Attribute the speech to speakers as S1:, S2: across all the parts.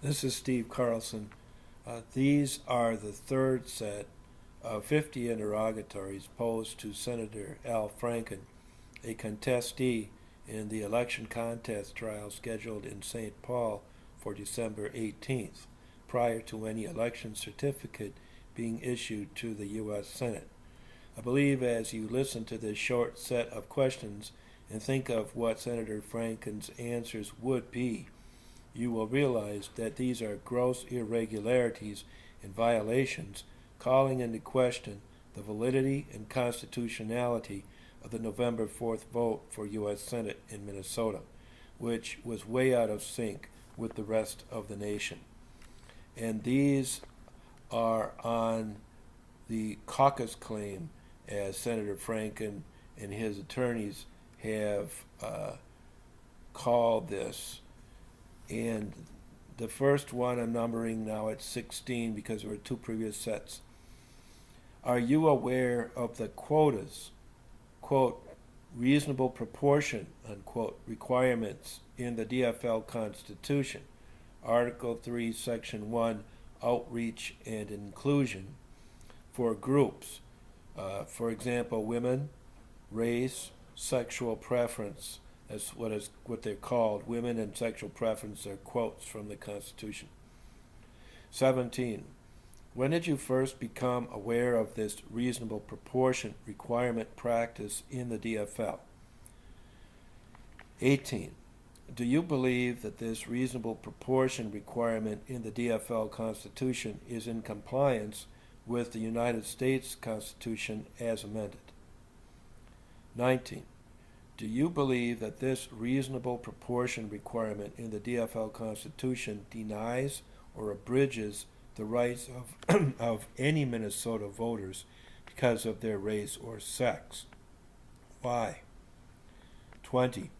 S1: This is Steve Carlson. These are the third set of 50 interrogatories posed to Senator Al Franken, a contestee in the election contest trial scheduled in St. Paul for December 18th, prior to any election certificate being issued to the U.S. Senate. I believe as you listen to this short set of questions and think of what Senator Franken's answers would be, you will realize that these are gross irregularities and violations calling into question the validity and constitutionality of the November 4th vote for U.S. Senate in Minnesota, which was way out of sync with the rest of the nation. And these are on the caucus claim, as Senator Franken and his attorneys have called this. And the first one I'm numbering now at 16 because there were two previous sets. Are you aware of the quotas, quote, reasonable proportion, unquote, requirements in the DFL Constitution, Article 3, Section 1, outreach and inclusion for groups, for example, women, race, sexual preference? That's what they're called. Women and sexual preference are quotes from the Constitution. 17. When did you first become aware of this reasonable proportion requirement practice in the DFL? 18. Do you believe that this reasonable proportion requirement in the DFL Constitution is in compliance with the United States Constitution as amended? 19. Do you believe that this reasonable proportion requirement in the DFL Constitution denies or abridges the rights of any Minnesota voters because of their race or sex? Why? 20.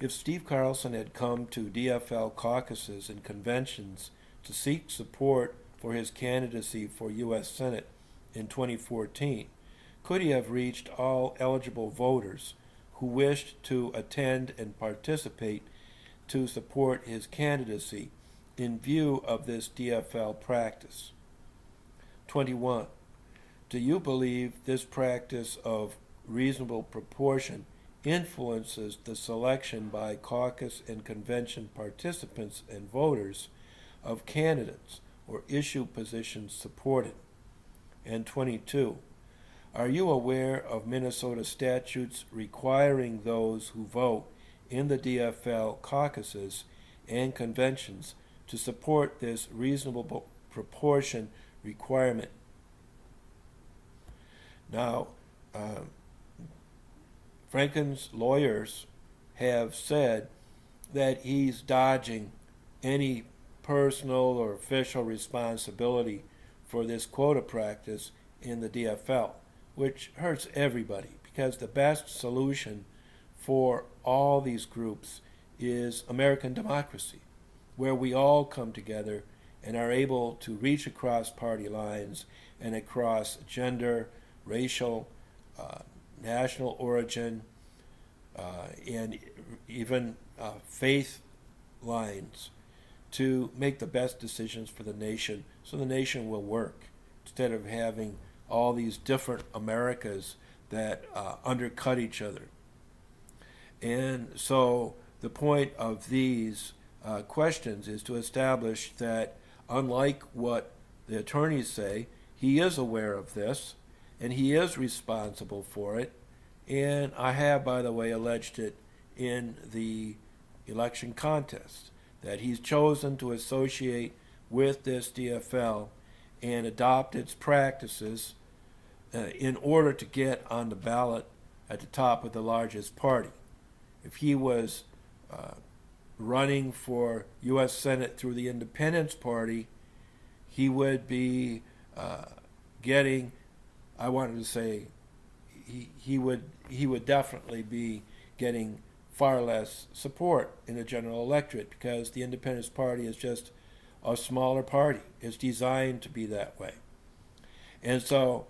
S1: If Steve Carlson had come to DFL caucuses and conventions to seek support for his candidacy for U.S. Senate in 2014, could he have reached all eligible voters who wished to attend and participate to support his candidacy in view of this DFL practice? 21. Do you believe this practice of reasonable proportion influences the selection by caucus and convention participants and voters of candidates or issue positions supported? And 22. Are you aware of Minnesota statutes requiring those who vote in the DFL caucuses and conventions to support this reasonable proportion requirement? Now, Franken's lawyers have said that he's dodging any personal or official responsibility for this quota practice in the DFL, which hurts everybody, because the best solution for all these groups is American democracy, where we all come together and are able to reach across party lines and across gender, racial, national origin, and even faith lines to make the best decisions for the nation so the nation will work, instead of having all these different Americas that undercut each other. And so the point of these questions is to establish that, unlike what the attorneys say, he is aware of this and he is responsible for it. And I have, by the way, alleged it in the election contest, that he's chosen to associate with this DFL and adopt its practices in order to get on the ballot at the top of the largest party. If he was running for U.S. Senate through the Independence Party, he would be getting, I wanted to say, he would definitely be getting far less support in the general electorate, because the Independence Party is just a smaller party. It's designed to be that way. And so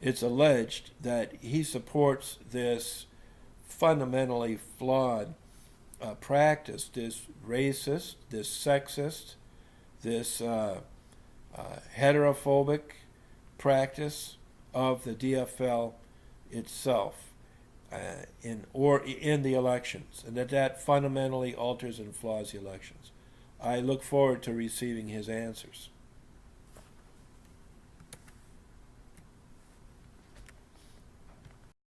S1: it's alleged that he supports this fundamentally flawed practice, this racist, this sexist, this heterophobic practice of the DFL itself in the elections, and that fundamentally alters and flaws the elections. I look forward to receiving his answers.